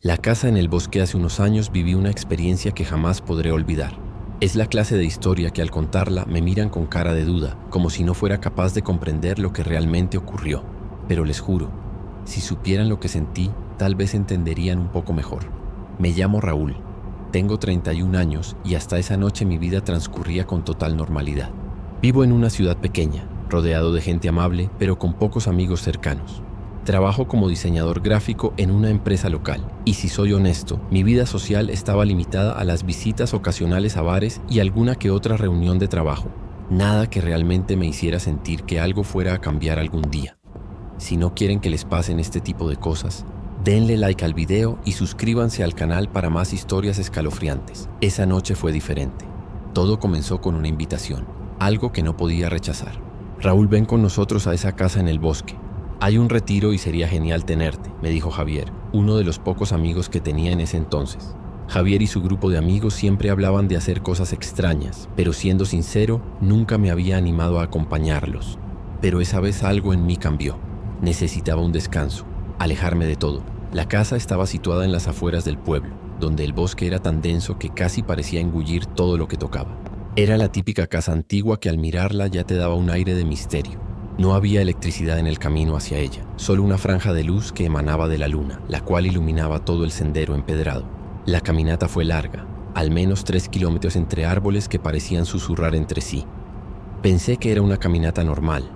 La casa en el bosque. Hace unos años viví una experiencia que jamás podré olvidar. Es la clase de historia que al contarla me miran con cara de duda, como si no fuera capaz de comprender lo que realmente ocurrió. Pero les juro, si supieran lo que sentí, tal vez entenderían un poco mejor. Me llamo Raúl, tengo 31 años y hasta esa noche mi vida transcurría con total normalidad. Vivo en una ciudad pequeña, rodeado de gente amable, pero con pocos amigos cercanos. Trabajo como diseñador gráfico en una empresa local, y si soy honesto, mi vida social estaba limitada a las visitas ocasionales a bares y alguna que otra reunión de trabajo. Nada que realmente me hiciera sentir que algo fuera a cambiar algún día. Si no quieren que les pasen este tipo de cosas, denle like al video y suscríbanse al canal para más historias escalofriantes. Esa noche fue diferente. Todo comenzó con una invitación, algo que no podía rechazar. Raúl, ven con nosotros a esa casa en el bosque. Hay un retiro y sería genial tenerte, me dijo Javier, uno de los pocos amigos que tenía en ese entonces. Javier y su grupo de amigos siempre hablaban de hacer cosas extrañas, pero siendo sincero, nunca me había animado a acompañarlos. Pero esa vez algo en mí cambió. Necesitaba un descanso, alejarme de todo. La casa estaba situada en las afueras del pueblo, donde el bosque era tan denso que casi parecía engullir todo lo que tocaba. Era la típica casa antigua que al mirarla ya te daba un aire de misterio. No había electricidad en el camino hacia ella, solo una franja de luz que emanaba de la luna, la cual iluminaba todo el sendero empedrado. La caminata fue larga, al menos 3 kilómetros entre árboles que parecían susurrar entre sí. Pensé que era una caminata normal,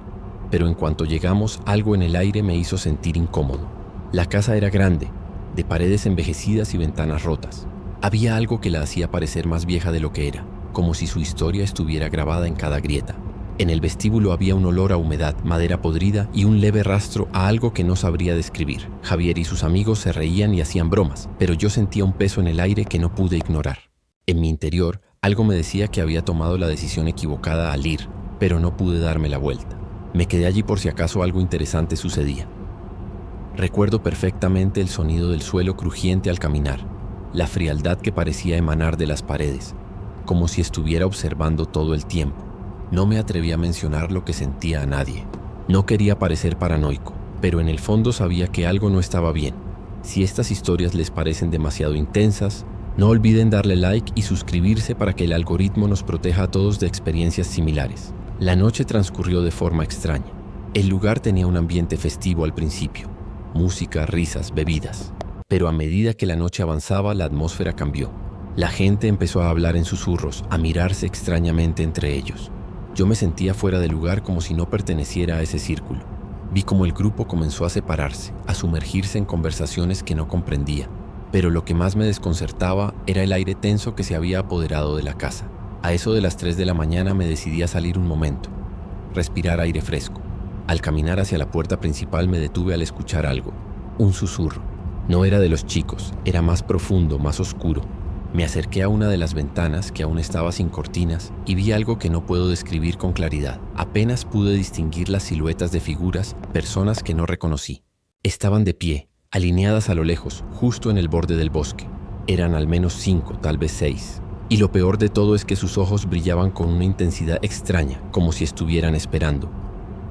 pero en cuanto llegamos, algo en el aire me hizo sentir incómodo. La casa era grande, de paredes envejecidas y ventanas rotas. Había algo que la hacía parecer más vieja de lo que era, como si su historia estuviera grabada en cada grieta. En el vestíbulo había un olor a humedad, madera podrida y un leve rastro a algo que no sabría describir. Javier y sus amigos se reían y hacían bromas, pero yo sentía un peso en el aire que no pude ignorar. En mi interior, algo me decía que había tomado la decisión equivocada al ir, pero no pude darme la vuelta. Me quedé allí por si acaso algo interesante sucedía. Recuerdo perfectamente el sonido del suelo crujiente al caminar, la frialdad que parecía emanar de las paredes, como si estuviera observando todo el tiempo. No me atreví a mencionar lo que sentía a nadie. No quería parecer paranoico, pero en el fondo sabía que algo no estaba bien. Si estas historias les parecen demasiado intensas, no olviden darle like y suscribirse para que el algoritmo nos proteja a todos de experiencias similares. La noche transcurrió de forma extraña. El lugar tenía un ambiente festivo al principio. Música, risas, bebidas. Pero a medida que la noche avanzaba, la atmósfera cambió. La gente empezó a hablar en susurros, a mirarse extrañamente entre ellos. Yo me sentía fuera de lugar, como si no perteneciera a ese círculo. Vi cómo el grupo comenzó a separarse, a sumergirse en conversaciones que no comprendía. Pero lo que más me desconcertaba era el aire tenso que se había apoderado de la casa. A eso de las 3 de la mañana me decidí a salir un momento, respirar aire fresco. Al caminar hacia la puerta principal me detuve al escuchar algo, un susurro. No era de los chicos, era más profundo, más oscuro. Me acerqué a una de las ventanas que aún estaba sin cortinas y vi algo que no puedo describir con claridad. Apenas pude distinguir las siluetas de figuras, personas que no reconocí. Estaban de pie, alineadas a lo lejos, justo en el borde del bosque. Eran al menos 5, tal vez 6. Y lo peor de todo es que sus ojos brillaban con una intensidad extraña, como si estuvieran esperando.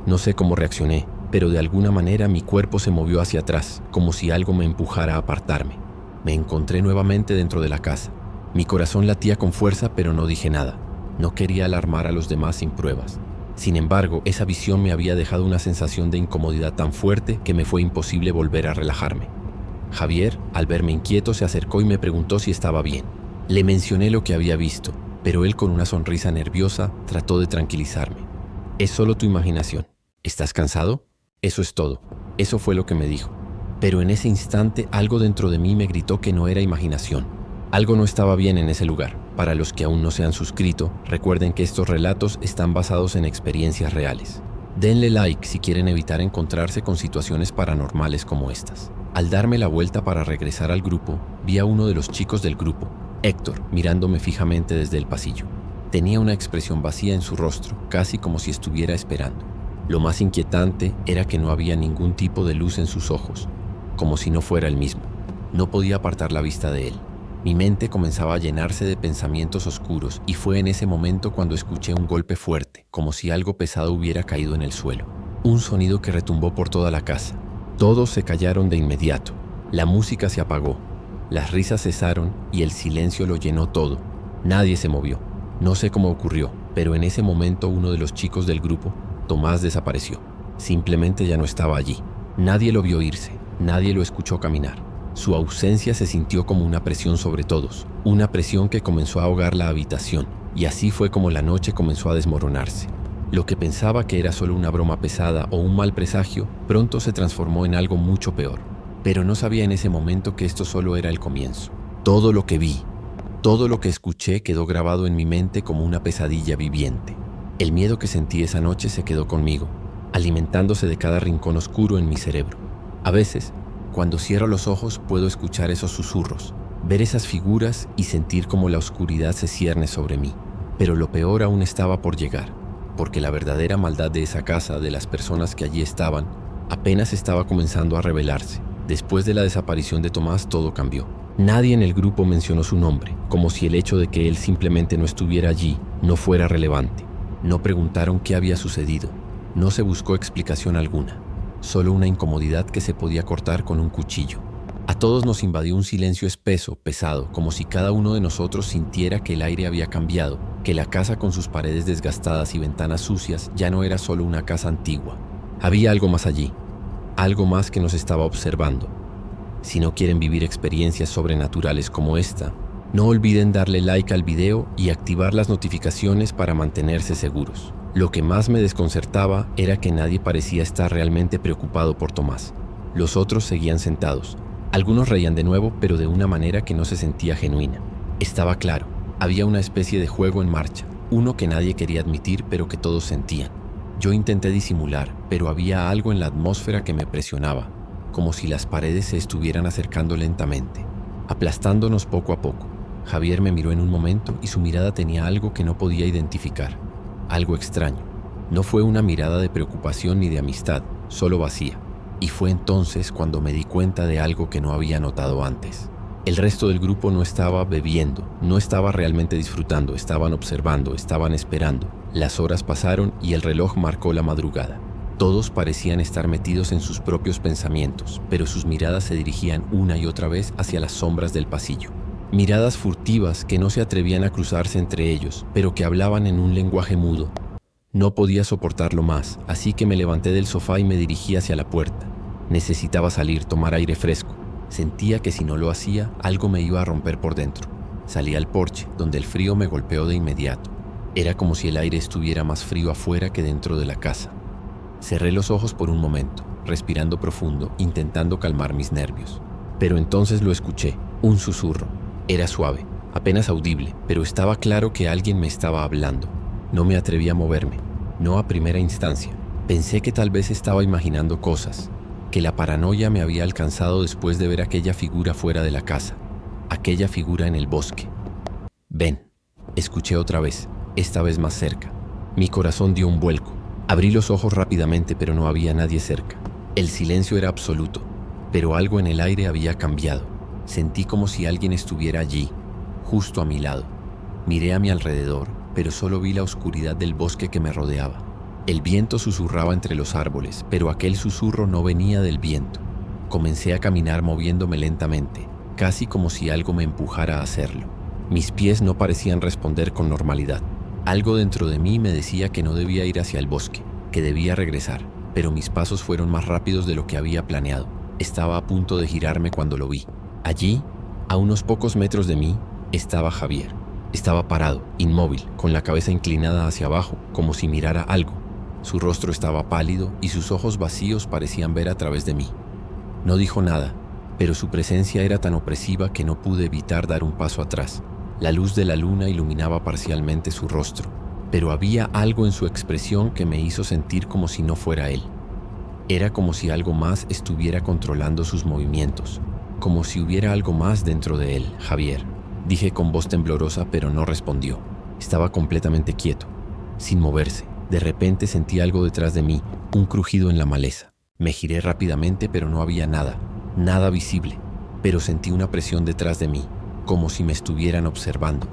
No sé cómo reaccioné, pero de alguna manera mi cuerpo se movió hacia atrás, como si algo me empujara a apartarme. Me encontré nuevamente dentro de la casa. Mi corazón latía con fuerza, pero no dije nada. No quería alarmar a los demás sin pruebas. Sin embargo, esa visión me había dejado una sensación de incomodidad tan fuerte que me fue imposible volver a relajarme. Javier, al verme inquieto, se acercó y me preguntó si estaba bien. Le mencioné lo que había visto, pero él con una sonrisa nerviosa trató de tranquilizarme. Es solo tu imaginación. ¿Estás cansado? Eso es todo. Eso fue lo que me dijo. Pero en ese instante algo dentro de mí me gritó que no era imaginación. Algo no estaba bien en ese lugar. Para los que aún no se han suscrito, recuerden que estos relatos están basados en experiencias reales. Denle like si quieren evitar encontrarse con situaciones paranormales como estas. Al darme la vuelta para regresar al grupo, vi a uno de los chicos del grupo, Héctor, mirándome fijamente desde el pasillo. Tenía una expresión vacía en su rostro, casi como si estuviera esperando. Lo más inquietante era que no había ningún tipo de luz en sus ojos, como si no fuera el mismo. No podía apartar la vista de él. Mi mente comenzaba a llenarse de pensamientos oscuros y fue en ese momento cuando escuché un golpe fuerte, como si algo pesado hubiera caído en el suelo. Un sonido que retumbó por toda la casa. Todos se callaron de inmediato. La música se apagó. Las risas cesaron y el silencio lo llenó todo. Nadie se movió. No sé cómo ocurrió, pero en ese momento uno de los chicos del grupo, Tomás, desapareció. Simplemente ya no estaba allí. Nadie lo vio irse, nadie lo escuchó caminar. Su ausencia se sintió como una presión sobre todos, una presión que comenzó a ahogar la habitación, y así fue como la noche comenzó a desmoronarse. Lo que pensaba que era solo una broma pesada o un mal presagio, pronto se transformó en algo mucho peor. Pero no sabía en ese momento que esto solo era el comienzo. Todo lo que vi, todo lo que escuché quedó grabado en mi mente como una pesadilla viviente. El miedo que sentí esa noche se quedó conmigo, alimentándose de cada rincón oscuro en mi cerebro. A veces, cuando cierro los ojos, puedo escuchar esos susurros, ver esas figuras y sentir cómo la oscuridad se cierne sobre mí. Pero lo peor aún estaba por llegar, porque la verdadera maldad de esa casa, de las personas que allí estaban, apenas estaba comenzando a revelarse. Después de la desaparición de Tomás, todo cambió. Nadie en el grupo mencionó su nombre, como si el hecho de que él simplemente no estuviera allí no fuera relevante. No preguntaron qué había sucedido. No se buscó explicación alguna. Solo una incomodidad que se podía cortar con un cuchillo. A todos nos invadió un silencio espeso, pesado, como si cada uno de nosotros sintiera que el aire había cambiado, que la casa con sus paredes desgastadas y ventanas sucias ya no era solo una casa antigua. Había algo más allí, algo más que nos estaba observando. Si no quieren vivir experiencias sobrenaturales como esta, no olviden darle like al video y activar las notificaciones para mantenerse seguros. Lo que más me desconcertaba era que nadie parecía estar realmente preocupado por Tomás. Los otros seguían sentados. Algunos reían de nuevo, pero de una manera que no se sentía genuina. Estaba claro, había una especie de juego en marcha, uno que nadie quería admitir, pero que todos sentían. Yo intenté disimular, pero había algo en la atmósfera que me presionaba, como si las paredes se estuvieran acercando lentamente, aplastándonos poco a poco. Javier me miró en un momento y su mirada tenía algo que no podía identificar. Algo extraño. No fue una mirada de preocupación ni de amistad, solo vacía. Y fue entonces cuando me di cuenta de algo que no había notado antes. El resto del grupo no estaba bebiendo, no estaba realmente disfrutando, estaban observando, estaban esperando. Las horas pasaron y el reloj marcó la madrugada. Todos parecían estar metidos en sus propios pensamientos, pero sus miradas se dirigían una y otra vez hacia las sombras del pasillo. Miradas furtivas que no se atrevían a cruzarse entre ellos, pero que hablaban en un lenguaje mudo. No podía soportarlo más, así que me levanté del sofá y me dirigí hacia la puerta. Necesitaba salir, tomar aire fresco. Sentía que si no lo hacía, algo me iba a romper por dentro. Salí al porche, donde el frío me golpeó de inmediato. Era como si el aire estuviera más frío afuera que dentro de la casa. Cerré los ojos por un momento, respirando profundo, intentando calmar mis nervios. Pero entonces lo escuché, un susurro. Era suave, apenas audible, pero estaba claro que alguien me estaba hablando. No me atreví a moverme, no a primera instancia. Pensé que tal vez estaba imaginando cosas, que la paranoia me había alcanzado después de ver aquella figura fuera de la casa, aquella figura en el bosque. «Ven», escuché otra vez, esta vez más cerca. Mi corazón dio un vuelco. Abrí los ojos rápidamente, pero no había nadie cerca. El silencio era absoluto, pero algo en el aire había cambiado. Sentí como si alguien estuviera allí, justo a mi lado. Miré a mi alrededor, pero solo vi la oscuridad del bosque que me rodeaba. El viento susurraba entre los árboles, pero aquel susurro no venía del viento. Comencé a caminar moviéndome lentamente, casi como si algo me empujara a hacerlo. Mis pies no parecían responder con normalidad. Algo dentro de mí me decía que no debía ir hacia el bosque, que debía regresar, pero mis pasos fueron más rápidos de lo que había planeado. Estaba a punto de girarme cuando lo vi. Allí, a unos pocos metros de mí, estaba Javier. Estaba parado, inmóvil, con la cabeza inclinada hacia abajo, como si mirara algo. Su rostro estaba pálido y sus ojos vacíos parecían ver a través de mí. No dijo nada, pero su presencia era tan opresiva que no pude evitar dar un paso atrás. La luz de la luna iluminaba parcialmente su rostro, pero había algo en su expresión que me hizo sentir como si no fuera él. Era como si algo más estuviera controlando sus movimientos, como si hubiera algo más dentro de él. «Javier», dije con voz temblorosa, pero no respondió. Estaba completamente quieto, sin moverse. De repente sentí algo detrás de mí, un crujido en la maleza. Me giré rápidamente, pero no había nada, nada visible. Pero sentí una presión detrás de mí, como si me estuvieran observando.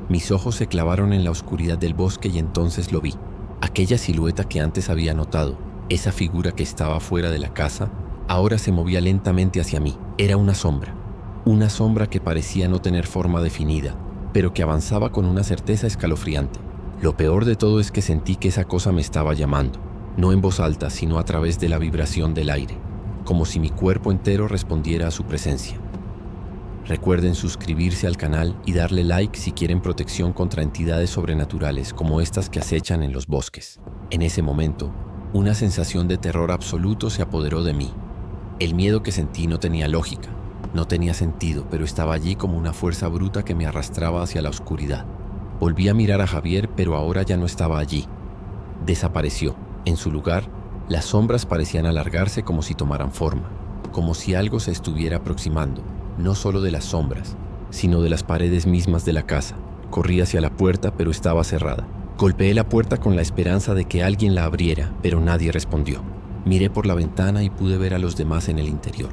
Mis ojos se clavaron en la oscuridad del bosque y entonces lo vi. Aquella silueta que antes había notado, esa figura que estaba fuera de la casa, ahora se movía lentamente hacia mí. Era una sombra. Una sombra que parecía no tener forma definida, pero que avanzaba con una certeza escalofriante. Lo peor de todo es que sentí que esa cosa me estaba llamando, no en voz alta, sino a través de la vibración del aire, como si mi cuerpo entero respondiera a su presencia. Recuerden suscribirse al canal y darle like si quieren protección contra entidades sobrenaturales como estas que acechan en los bosques. En ese momento, una sensación de terror absoluto se apoderó de mí. El miedo que sentí no tenía lógica, no tenía sentido, pero estaba allí como una fuerza bruta que me arrastraba hacia la oscuridad. Volví a mirar a Javier, pero ahora ya no estaba allí. Desapareció. En su lugar, las sombras parecían alargarse como si tomaran forma, como si algo se estuviera aproximando, no solo de las sombras, sino de las paredes mismas de la casa. Corrí hacia la puerta, pero estaba cerrada. Golpeé la puerta con la esperanza de que alguien la abriera, pero nadie respondió. Miré por la ventana y pude ver a los demás en el interior.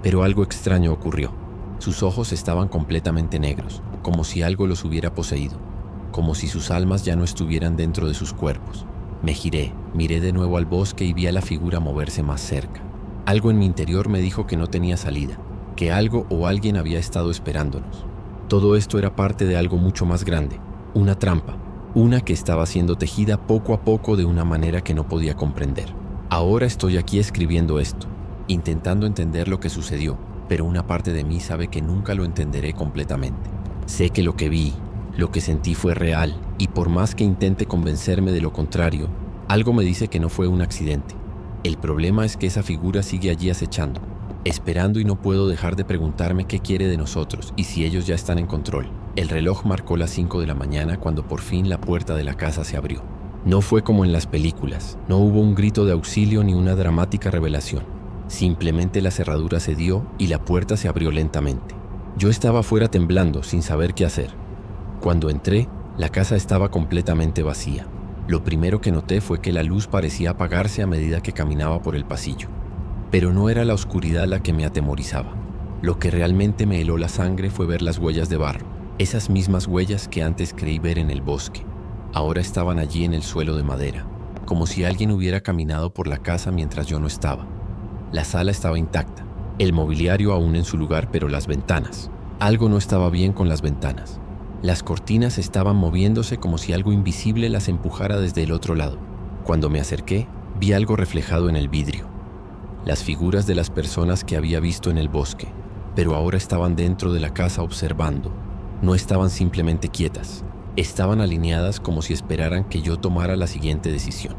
Pero algo extraño ocurrió. Sus ojos estaban completamente negros, como si algo los hubiera poseído, como si sus almas ya no estuvieran dentro de sus cuerpos. Me giré, miré de nuevo al bosque y vi a la figura moverse más cerca. Algo en mi interior me dijo que no tenía salida, que algo o alguien había estado esperándonos. Todo esto era parte de algo mucho más grande, una trampa, una que estaba siendo tejida poco a poco de una manera que no podía comprender. Ahora estoy aquí escribiendo esto, intentando entender lo que sucedió, pero una parte de mí sabe que nunca lo entenderé completamente. Sé que lo que vi, lo que sentí fue real, y por más que intente convencerme de lo contrario, algo me dice que no fue un accidente. El problema es que esa figura sigue allí acechando, esperando, y no puedo dejar de preguntarme qué quiere de nosotros y si ellos ya están en control. El reloj marcó las 5 de la mañana cuando por fin la puerta de la casa se abrió. No fue como en las películas, no hubo un grito de auxilio ni una dramática revelación. Simplemente la cerradura se dio y la puerta se abrió lentamente. Yo estaba afuera temblando, sin saber qué hacer. Cuando entré, la casa estaba completamente vacía. Lo primero que noté fue que la luz parecía apagarse a medida que caminaba por el pasillo. Pero no era la oscuridad la que me atemorizaba. Lo que realmente me heló la sangre fue ver las huellas de barro, esas mismas huellas que antes creí ver en el bosque. Ahora estaban allí en el suelo de madera, como si alguien hubiera caminado por la casa mientras yo no estaba. La sala estaba intacta, el mobiliario aún en su lugar, pero las ventanas. Algo no estaba bien con las ventanas. Las cortinas estaban moviéndose como si algo invisible las empujara desde el otro lado. Cuando me acerqué, vi algo reflejado en el vidrio. Las figuras de las personas que había visto en el bosque, pero ahora estaban dentro de la casa observando. No estaban simplemente quietas, estaban alineadas como si esperaran que yo tomara la siguiente decisión.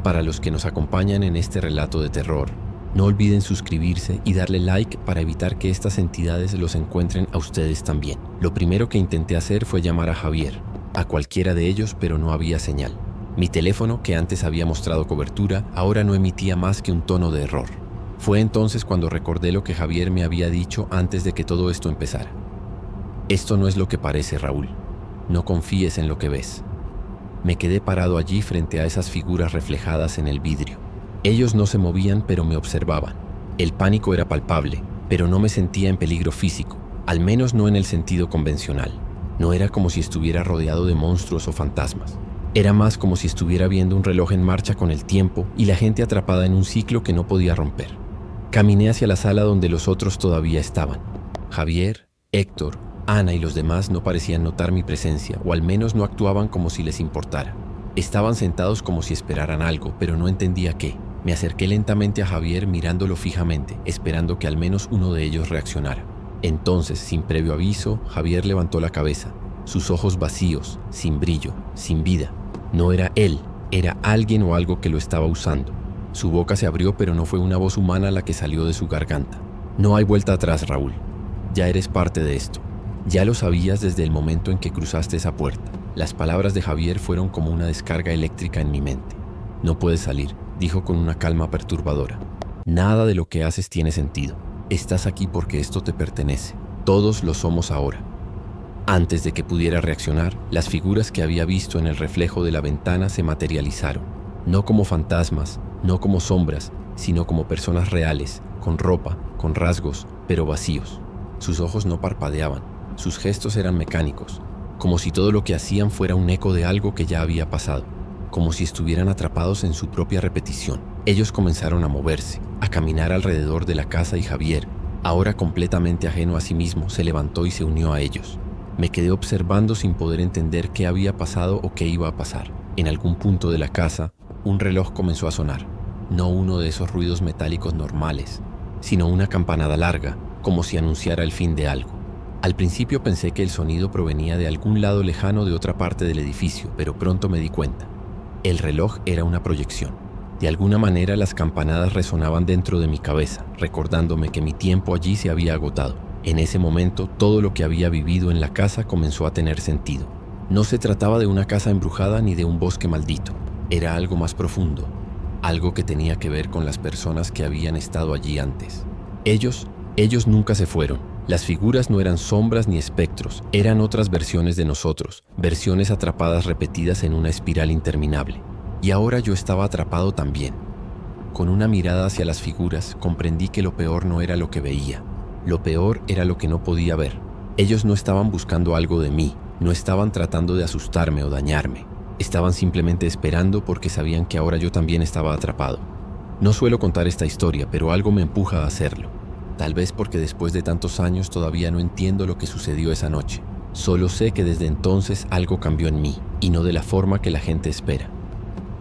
Para los que nos acompañan en este relato de terror, no olviden suscribirse y darle like para evitar que estas entidades los encuentren a ustedes también. Lo primero que intenté hacer fue llamar a Javier, a cualquiera de ellos, pero no había señal. Mi teléfono, que antes había mostrado cobertura, ahora no emitía más que un tono de error. Fue entonces cuando recordé lo que Javier me había dicho antes de que todo esto empezara. Esto no es lo que parece, Raúl. No confíes en lo que ves. Me quedé parado allí frente a esas figuras reflejadas en el vidrio. Ellos no se movían, pero me observaban. El pánico era palpable, pero no me sentía en peligro físico, al menos no en el sentido convencional. No era como si estuviera rodeado de monstruos o fantasmas. Era más como si estuviera viendo un reloj en marcha con el tiempo y la gente atrapada en un ciclo que no podía romper. Caminé hacia la sala donde los otros todavía estaban. Javier, Héctor, Ana y los demás no parecían notar mi presencia, o al menos no actuaban como si les importara. Estaban sentados como si esperaran algo, pero no entendía qué. Me acerqué lentamente a Javier mirándolo fijamente, esperando que al menos uno de ellos reaccionara. Entonces, sin previo aviso, Javier levantó la cabeza, sus ojos vacíos, sin brillo, sin vida. No era él, era alguien o algo que lo estaba usando. Su boca se abrió, pero no fue una voz humana la que salió de su garganta. No hay vuelta atrás, Raúl. Ya eres parte de esto. Ya lo sabías desde el momento en que cruzaste esa puerta. Las palabras de Javier fueron como una descarga eléctrica en mi mente. No puedes salir, dijo con una calma perturbadora. Nada de lo que haces tiene sentido. Estás aquí porque esto te pertenece. Todos lo somos ahora. Antes de que pudiera reaccionar, las figuras que había visto en el reflejo de la ventana se materializaron. No como fantasmas, no como sombras, sino como personas reales, con ropa, con rasgos, pero vacíos. Sus ojos no parpadeaban, sus gestos eran mecánicos, como si todo lo que hacían fuera un eco de algo que ya había pasado, como si estuvieran atrapados en su propia repetición. Ellos comenzaron a moverse, a caminar alrededor de la casa y Javier, Ahora completamente ajeno a sí mismo, se levantó y se unió a ellos. Me quedé observando sin poder entender qué había pasado o qué iba a pasar. En algún punto de la casa, un reloj comenzó a sonar. No uno de esos ruidos metálicos normales, sino una campanada larga, como si anunciara el fin de algo. Al principio pensé que el sonido provenía de algún lado lejano de otra parte del edificio, pero pronto me di cuenta. El reloj era una proyección. De alguna manera las campanadas resonaban dentro de mi cabeza, recordándome que mi tiempo allí se había agotado. En ese momento, todo lo que había vivido en la casa comenzó a tener sentido. No se trataba de una casa embrujada ni de un bosque maldito. Era algo más profundo, algo que tenía que ver con las personas que habían estado allí antes. Ellos nunca se fueron. Las figuras no eran sombras ni espectros, eran otras versiones de nosotros, versiones atrapadas repetidas en una espiral interminable. Y ahora yo estaba atrapado también. Con una mirada hacia las figuras, comprendí que lo peor no era lo que veía. Lo peor era lo que no podía ver. Ellos no estaban buscando algo de mí, no estaban tratando de asustarme o dañarme. Estaban simplemente esperando porque sabían que ahora yo también estaba atrapado. No suelo contar esta historia, pero algo me empuja a hacerlo. Tal vez porque después de tantos años todavía no entiendo lo que sucedió esa noche. Solo sé que desde entonces algo cambió en mí, y no de la forma que la gente espera.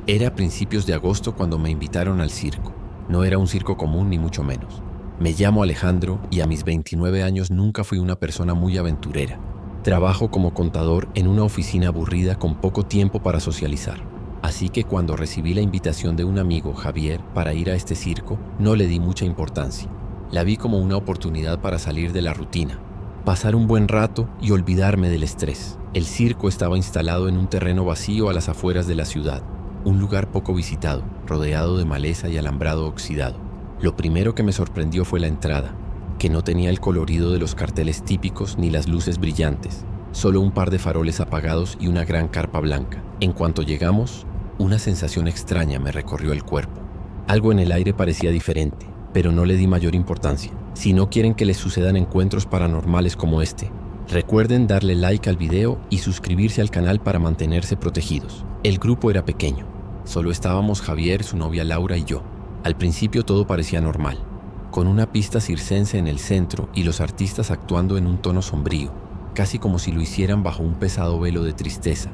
Era a principios de agosto cuando me invitaron al circo. No era un circo común ni mucho menos. Me llamo Alejandro y a mis 29 años nunca fui una persona muy aventurera. Trabajo como contador en una oficina aburrida con poco tiempo para socializar. Así que cuando recibí la invitación de un amigo, Javier, para ir a este circo, no le di mucha importancia. La vi como una oportunidad para salir de la rutina, pasar un buen rato y olvidarme del estrés. El circo estaba instalado en un terreno vacío a las afueras de la ciudad, un lugar poco visitado, rodeado de maleza y alambrado oxidado. Lo primero que me sorprendió fue la entrada, que no tenía el colorido de los carteles típicos ni las luces brillantes, solo un par de faroles apagados y una gran carpa blanca. En cuanto llegamos, una sensación extraña me recorrió el cuerpo. Algo en el aire parecía diferente, pero no le di mayor importancia. Si no quieren que les sucedan encuentros paranormales como este, recuerden darle like al video y suscribirse al canal para mantenerse protegidos. El grupo era pequeño. Solo estábamos Javier, su novia Laura y yo. Al principio todo parecía normal, con una pista circense en el centro y los artistas actuando en un tono sombrío, casi como si lo hicieran bajo un pesado velo de tristeza.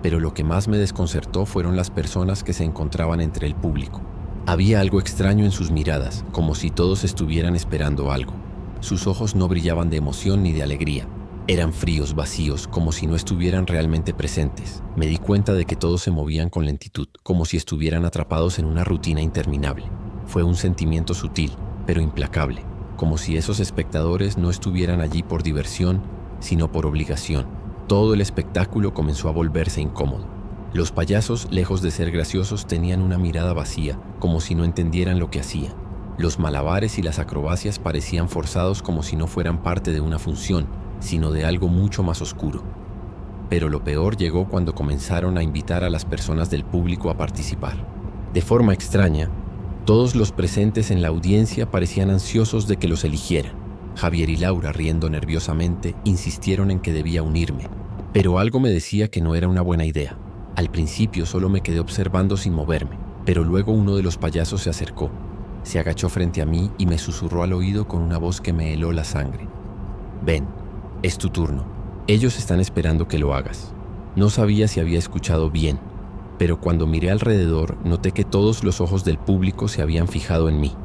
Pero lo que más me desconcertó fueron las personas que se encontraban entre el público. Había algo extraño en sus miradas, como si todos estuvieran esperando algo. Sus ojos no brillaban de emoción ni de alegría. Eran fríos, vacíos, como si no estuvieran realmente presentes. Me di cuenta de que todos se movían con lentitud, como si estuvieran atrapados en una rutina interminable. Fue un sentimiento sutil, pero implacable, como si esos espectadores no estuvieran allí por diversión, sino por obligación. Todo el espectáculo comenzó a volverse incómodo. Los payasos, lejos de ser graciosos, tenían una mirada vacía, como si no entendieran lo que hacían. Los malabares y las acrobacias parecían forzados como si no fueran parte de una función, sino de algo mucho más oscuro. Pero lo peor llegó cuando comenzaron a invitar a las personas del público a participar. De forma extraña, todos los presentes en la audiencia parecían ansiosos de que los eligieran. Javier y Laura, riendo nerviosamente, insistieron en que debía unirme, pero algo me decía que no era una buena idea. Al principio solo me quedé observando sin moverme, pero luego uno de los payasos se acercó, se agachó frente a mí y me susurró al oído con una voz que me heló la sangre. «Ven, es tu turno. Ellos están esperando que lo hagas». No sabía si había escuchado bien, pero cuando miré alrededor noté que todos los ojos del público se habían fijado en mí.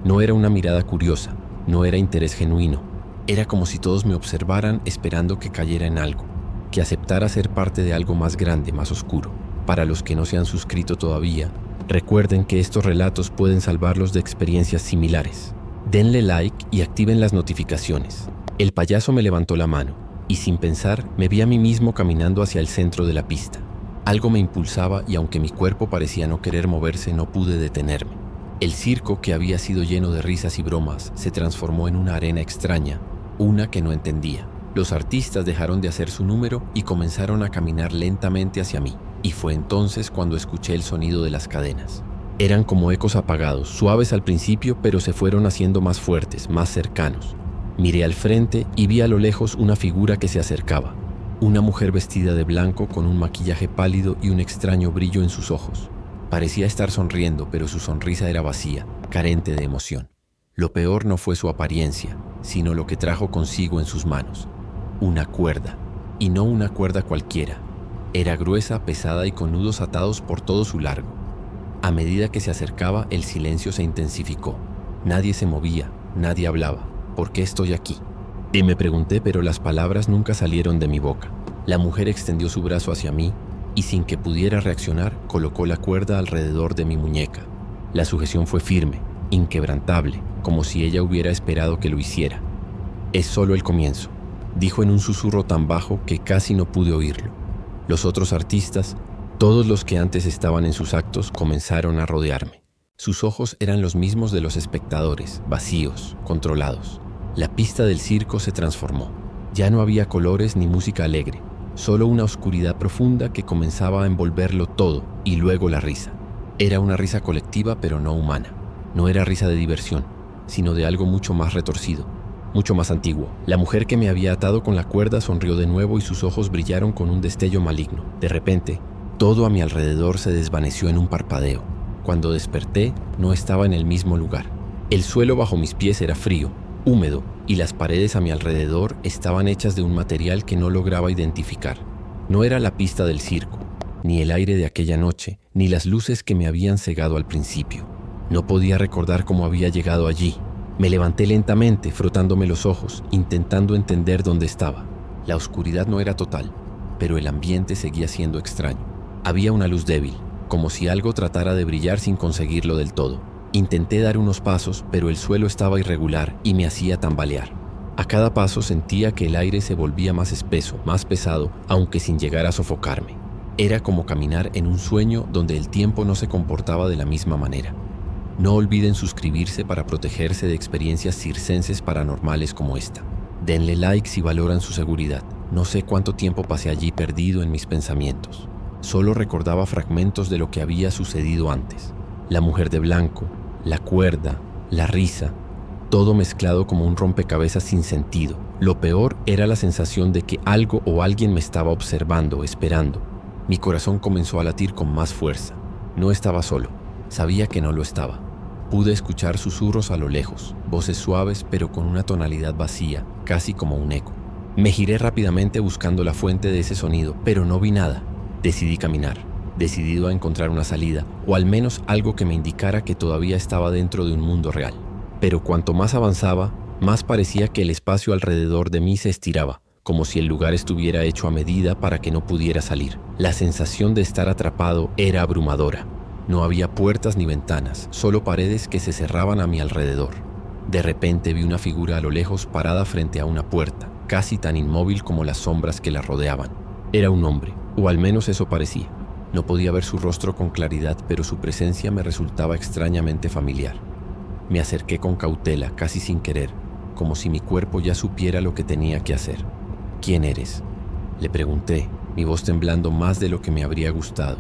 No era una mirada curiosa, no era interés genuino. Era como si todos me observaran esperando que cayera en algo, que aceptara ser parte de algo más grande, más oscuro. Para los que no se han suscrito todavía, recuerden que estos relatos pueden salvarlos de experiencias similares. Denle like y activen las notificaciones. El payaso me levantó la mano y sin pensar me vi a mí mismo caminando hacia el centro de la pista. Algo me impulsaba y aunque mi cuerpo parecía no querer moverse, no pude detenerme. El circo, que había sido lleno de risas y bromas, se transformó en una arena extraña, una que no entendía. Los artistas dejaron de hacer su número y comenzaron a caminar lentamente hacia mí. Y fue entonces cuando escuché el sonido de las cadenas. Eran como ecos apagados, suaves al principio, pero se fueron haciendo más fuertes, más cercanos. Miré al frente y vi a lo lejos una figura que se acercaba. Una mujer vestida de blanco con un maquillaje pálido y un extraño brillo en sus ojos. Parecía estar sonriendo, pero su sonrisa era vacía, carente de emoción. Lo peor no fue su apariencia, sino lo que trajo consigo en sus manos. Una cuerda, y no una cuerda cualquiera. Era gruesa, pesada y con nudos atados por todo su largo. A medida que se acercaba, el silencio se intensificó. Nadie se movía, nadie hablaba. ¿Por qué estoy aquí? Y me pregunté, pero las palabras nunca salieron de mi boca. La mujer extendió su brazo hacia mí y sin que pudiera reaccionar, colocó la cuerda alrededor de mi muñeca. La sujeción fue firme, inquebrantable, como si ella hubiera esperado que lo hiciera. «Es solo el comienzo», dijo en un susurro tan bajo que casi no pude oírlo. Los otros artistas, todos los que antes estaban en sus actos, comenzaron a rodearme. Sus ojos eran los mismos de los espectadores, vacíos, controlados. La pista del circo se transformó. Ya no había colores ni música alegre, solo una oscuridad profunda que comenzaba a envolverlo todo, y luego la risa. Era una risa colectiva pero no humana. No era risa de diversión, sino de algo mucho más retorcido, mucho más antiguo. La mujer que me había atado con la cuerda sonrió de nuevo y sus ojos brillaron con un destello maligno. De repente, todo a mi alrededor se desvaneció en un parpadeo. Cuando desperté, no estaba en el mismo lugar. El suelo bajo mis pies era frío, húmedo, y las paredes a mi alrededor estaban hechas de un material que no lograba identificar. No era la pista del circo, ni el aire de aquella noche, ni las luces que me habían cegado al principio. No podía recordar cómo había llegado allí. Me levanté lentamente, frotándome los ojos, intentando entender dónde estaba. La oscuridad no era total, pero el ambiente seguía siendo extraño. Había una luz débil, como si algo tratara de brillar sin conseguirlo del todo. Intenté dar unos pasos, pero el suelo estaba irregular y me hacía tambalear. A cada paso sentía que el aire se volvía más espeso, más pesado, aunque sin llegar a sofocarme. Era como caminar en un sueño donde el tiempo no se comportaba de la misma manera. No olviden suscribirse para protegerse de experiencias circenses paranormales como esta. Denle like si valoran su seguridad. No sé cuánto tiempo pasé allí perdido en mis pensamientos. Solo recordaba fragmentos de lo que había sucedido antes. La mujer de blanco, la cuerda, la risa, todo mezclado como un rompecabezas sin sentido. Lo peor era la sensación de que algo o alguien me estaba observando, esperando. Mi corazón comenzó a latir con más fuerza. No estaba solo, sabía que no lo estaba. Pude escuchar susurros a lo lejos, voces suaves pero con una tonalidad vacía, casi como un eco. Me giré rápidamente buscando la fuente de ese sonido, pero no vi nada. Decidí caminar, decidido a encontrar una salida, o al menos algo que me indicara que todavía estaba dentro de un mundo real. Pero cuanto más avanzaba, más parecía que el espacio alrededor de mí se estiraba, como si el lugar estuviera hecho a medida para que no pudiera salir. La sensación de estar atrapado era abrumadora. No había puertas ni ventanas, solo paredes que se cerraban a mi alrededor. De repente vi una figura a lo lejos parada frente a una puerta, casi tan inmóvil como las sombras que la rodeaban. Era un hombre, o al menos eso parecía. No podía ver su rostro con claridad, pero su presencia me resultaba extrañamente familiar. Me acerqué con cautela, casi sin querer, como si mi cuerpo ya supiera lo que tenía que hacer. «¿Quién eres?», le pregunté, mi voz temblando más de lo que me habría gustado.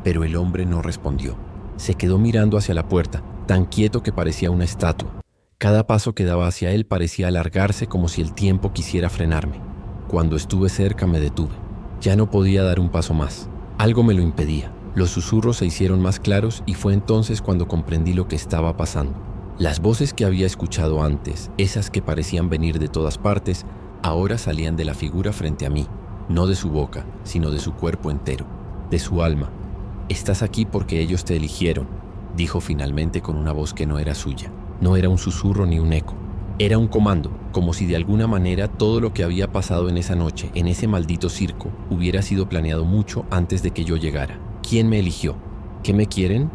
Pero el hombre no respondió. Se quedó mirando hacia la puerta, tan quieto que parecía una estatua. Cada paso que daba hacia él parecía alargarse como si el tiempo quisiera frenarme. Cuando estuve cerca me detuve. Ya no podía dar un paso más. Algo me lo impedía. Los susurros se hicieron más claros y fue entonces cuando comprendí lo que estaba pasando. Las voces que había escuchado antes, esas que parecían venir de todas partes, ahora salían de la figura frente a mí, no de su boca, sino de su cuerpo entero, de su alma. «Estás aquí porque ellos te eligieron», dijo finalmente con una voz que no era suya. No era un susurro ni un eco. Era un comando, como si de alguna manera todo lo que había pasado en esa noche, en ese maldito circo, hubiera sido planeado mucho antes de que yo llegara. ¿Quién me eligió? ¿Qué me quieren?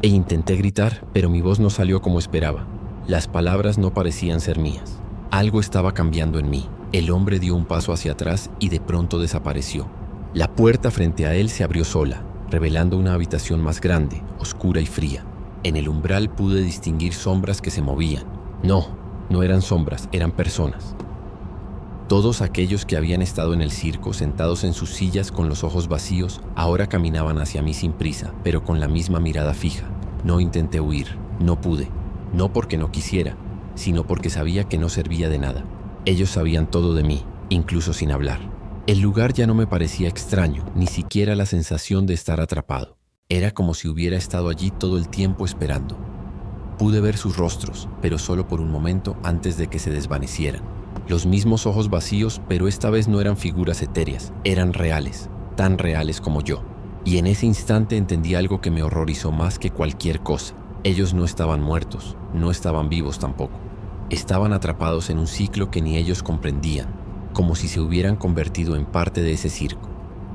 E intenté gritar, pero mi voz no salió como esperaba. Las palabras no parecían ser mías. Algo estaba cambiando en mí. El hombre dio un paso hacia atrás y de pronto desapareció. La puerta frente a él se abrió sola, revelando una habitación más grande, oscura y fría. En el umbral pude distinguir sombras que se movían. No eran sombras, eran personas. Todos aquellos que habían estado en el circo sentados en sus sillas con los ojos vacíos, ahora caminaban hacia mí sin prisa, pero con la misma mirada fija. No intenté huir, no pude. No porque no quisiera, sino porque sabía que no servía de nada. Ellos sabían todo de mí, incluso sin hablar. El lugar ya no me parecía extraño, ni siquiera la sensación de estar atrapado. Era como si hubiera estado allí todo el tiempo esperando. Pude ver sus rostros, pero solo por un momento antes de que se desvanecieran. Los mismos ojos vacíos, pero esta vez no eran figuras etéreas, eran reales, tan reales como yo. Y en ese instante entendí algo que me horrorizó más que cualquier cosa. Ellos no estaban muertos, no estaban vivos tampoco. Estaban atrapados en un ciclo que ni ellos comprendían, como si se hubieran convertido en parte de ese circo,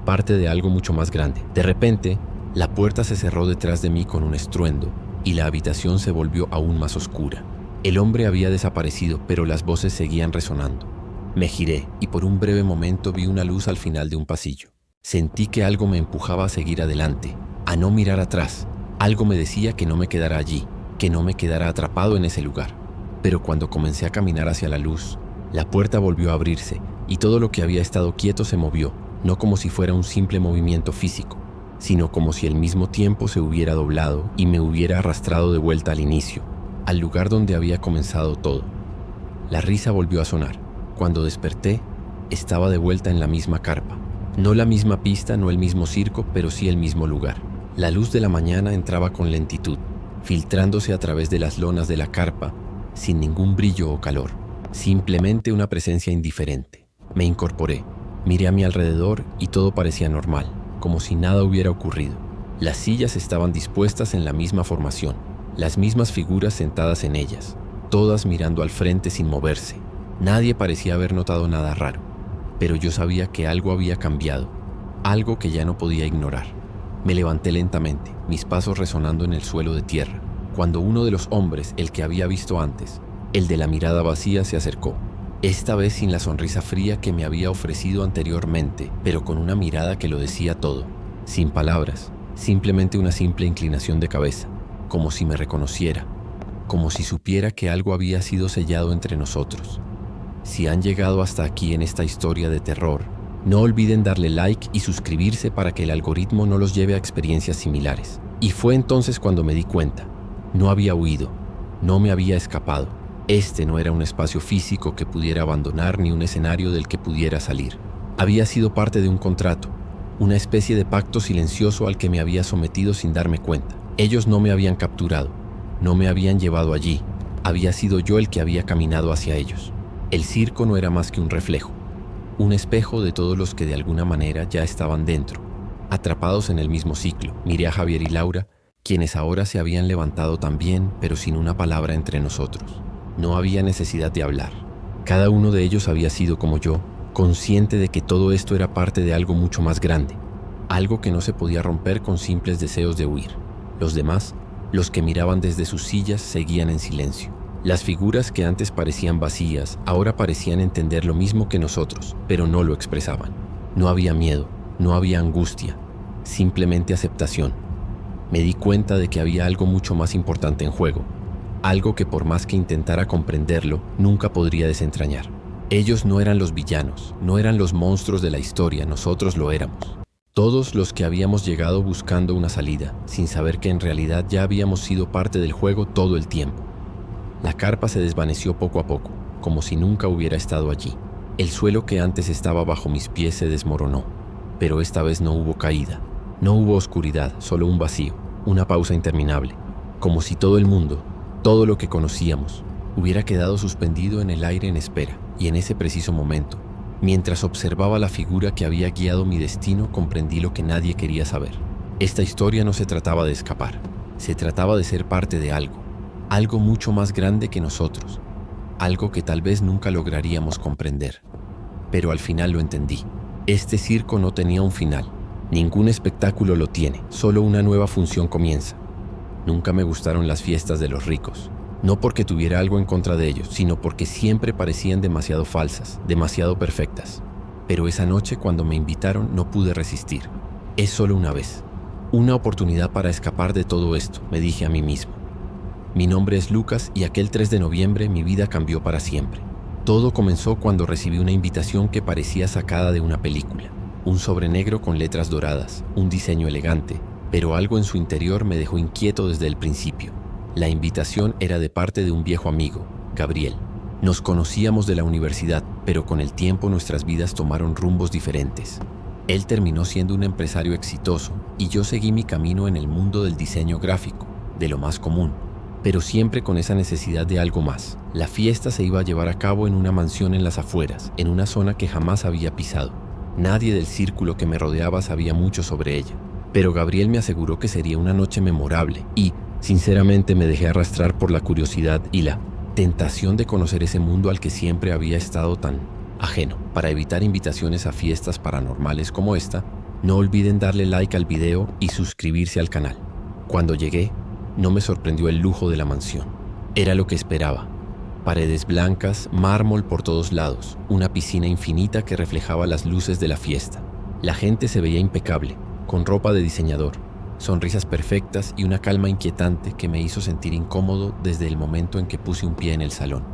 parte de algo mucho más grande. De repente, la puerta se cerró detrás de mí con un estruendo y la habitación se volvió aún más oscura. El hombre había desaparecido, pero las voces seguían resonando. Me giré y por un breve momento vi una luz al final de un pasillo. Sentí que algo me empujaba a seguir adelante, a no mirar atrás. Algo me decía que no me quedara allí, que no me quedara atrapado en ese lugar. Pero cuando comencé a caminar hacia la luz, la puerta volvió a abrirse y todo lo que había estado quieto se movió, no como si fuera un simple movimiento físico, sino como si al mismo tiempo se hubiera doblado y me hubiera arrastrado de vuelta al inicio, al lugar donde había comenzado todo. La risa volvió a sonar. Cuando desperté, estaba de vuelta en la misma carpa. No la misma pista, no el mismo circo, pero sí el mismo lugar. La luz de la mañana entraba con lentitud, filtrándose a través de las lonas de la carpa, sin ningún brillo o calor, simplemente una presencia indiferente. Me incorporé, miré a mi alrededor y todo parecía normal, como si nada hubiera ocurrido. Las sillas estaban dispuestas en la misma formación, las mismas figuras sentadas en ellas, todas mirando al frente sin moverse. Nadie parecía haber notado nada raro, pero yo sabía que algo había cambiado, algo que ya no podía ignorar. Me levanté lentamente, mis pasos resonando en el suelo de tierra, cuando uno de los hombres, el que había visto antes, el de la mirada vacía, se acercó. Esta vez sin la sonrisa fría que me había ofrecido anteriormente, pero con una mirada que lo decía todo. Sin palabras, simplemente una simple inclinación de cabeza, como si me reconociera, como si supiera que algo había sido sellado entre nosotros. Si han llegado hasta aquí en esta historia de terror, no olviden darle like y suscribirse para que el algoritmo no los lleve a experiencias similares. Y fue entonces cuando me di cuenta. No había huido, no me había escapado. Este no era un espacio físico que pudiera abandonar ni un escenario del que pudiera salir. Había sido parte de un contrato, una especie de pacto silencioso al que me había sometido sin darme cuenta. Ellos no me habían capturado, no me habían llevado allí. Había sido yo el que había caminado hacia ellos. El circo no era más que un reflejo, un espejo de todos los que de alguna manera ya estaban dentro, atrapados en el mismo ciclo. Miré a Javier y Laura, quienes ahora se habían levantado también, pero sin una palabra entre nosotros. No había necesidad de hablar. Cada uno de ellos había sido como yo, consciente de que todo esto era parte de algo mucho más grande, algo que no se podía romper con simples deseos de huir. Los demás, los que miraban desde sus sillas, seguían en silencio. Las figuras que antes parecían vacías, ahora parecían entender lo mismo que nosotros, pero no lo expresaban. No había miedo, no había angustia, simplemente aceptación. Me di cuenta de que había algo mucho más importante en juego, algo que por más que intentara comprenderlo, nunca podría desentrañar. Ellos no eran los villanos, no eran los monstruos de la historia, nosotros lo éramos. Todos los que habíamos llegado buscando una salida, sin saber que en realidad ya habíamos sido parte del juego todo el tiempo. La carpa se desvaneció poco a poco, como si nunca hubiera estado allí. El suelo que antes estaba bajo mis pies se desmoronó, pero esta vez no hubo caída. No hubo oscuridad, solo un vacío, una pausa interminable, como si todo el mundo, todo lo que conocíamos, hubiera quedado suspendido en el aire en espera. Y en ese preciso momento, mientras observaba la figura que había guiado mi destino, comprendí lo que nadie quería saber. Esta historia no se trataba de escapar, se trataba de ser parte de algo mucho más grande que nosotros, algo que tal vez nunca lograríamos comprender. Pero al final lo entendí. Este circo no tenía un final, ningún espectáculo lo tiene, solo una nueva función comienza. Nunca me gustaron las fiestas de los ricos, no porque tuviera algo en contra de ellos, sino porque siempre parecían demasiado falsas, demasiado perfectas. Pero esa noche cuando me invitaron no pude resistir. Es solo una vez, una oportunidad para escapar de todo esto, me dije a mí mismo. Mi nombre es Lucas y aquel 3 de noviembre mi vida cambió para siempre. Todo comenzó cuando recibí una invitación que parecía sacada de una película. Un sobre negro con letras doradas, un diseño elegante, pero algo en su interior me dejó inquieto desde el principio. La invitación era de parte de un viejo amigo, Gabriel. Nos conocíamos de la universidad, pero con el tiempo nuestras vidas tomaron rumbos diferentes. Él terminó siendo un empresario exitoso y yo seguí mi camino en el mundo del diseño gráfico, de lo más común. pero siempre con esa necesidad de algo más. La fiesta se iba a llevar a cabo en una mansión en las afueras, en una zona que jamás había pisado. Nadie del círculo que me rodeaba sabía mucho sobre ella, pero Gabriel me aseguró que sería una noche memorable y, sinceramente, me dejé arrastrar por la curiosidad y la tentación de conocer ese mundo al que siempre había estado tan ajeno. Para evitar invitaciones a fiestas paranormales como esta, no olviden darle like al video y suscribirse al canal. Cuando llegué, no me sorprendió el lujo de la mansión. Era lo que esperaba. Paredes blancas, mármol por todos lados, una piscina infinita que reflejaba las luces de la fiesta. La gente se veía impecable, con ropa de diseñador, sonrisas perfectas y una calma inquietante que me hizo sentir incómodo desde el momento en que puse un pie en el salón.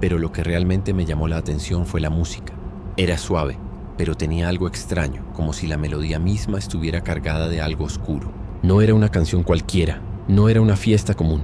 Pero lo que realmente me llamó la atención fue la música. Era suave, pero tenía algo extraño, como si la melodía misma estuviera cargada de algo oscuro. No era una canción cualquiera, no era una fiesta común.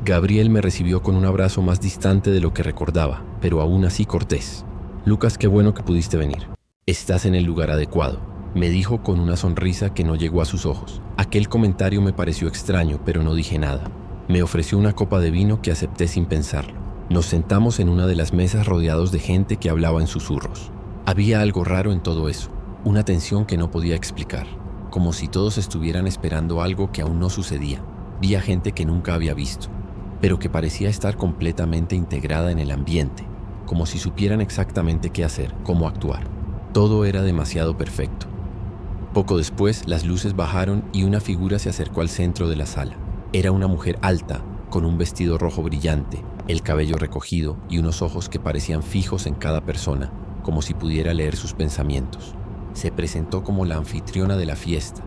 Gabriel me recibió con un abrazo más distante de lo que recordaba, pero aún así cortés. «Lucas, qué bueno que pudiste venir. Estás en el lugar adecuado», me dijo con una sonrisa que no llegó a sus ojos. Aquel comentario me pareció extraño, pero no dije nada. Me ofreció una copa de vino que acepté sin pensarlo. Nos sentamos en una de las mesas rodeados de gente que hablaba en susurros. Había algo raro en todo eso, una tensión que no podía explicar, como si todos estuvieran esperando algo que aún no sucedía. Vi a gente que nunca había visto, pero que parecía estar completamente integrada en el ambiente, como si supieran exactamente qué hacer, cómo actuar. Todo era demasiado perfecto. Poco después, las luces bajaron y una figura se acercó al centro de la sala. Era una mujer alta, con un vestido rojo brillante, el cabello recogido y unos ojos que parecían fijos en cada persona, como si pudiera leer sus pensamientos. Se presentó como la anfitriona de la fiesta,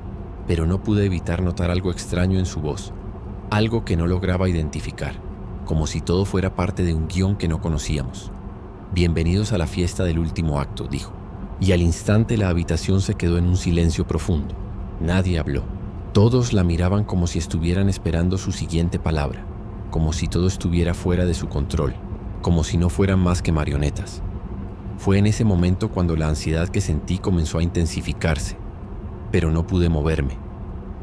pero no pude evitar notar algo extraño en su voz, algo que no lograba identificar, como si todo fuera parte de un guión que no conocíamos. «Bienvenidos a la fiesta del último acto», dijo. Y al instante la habitación se quedó en un silencio profundo. Nadie habló. Todos la miraban como si estuvieran esperando su siguiente palabra, como si todo estuviera fuera de su control, como si no fueran más que marionetas. Fue en ese momento cuando la ansiedad que sentí comenzó a intensificarse, pero no pude moverme,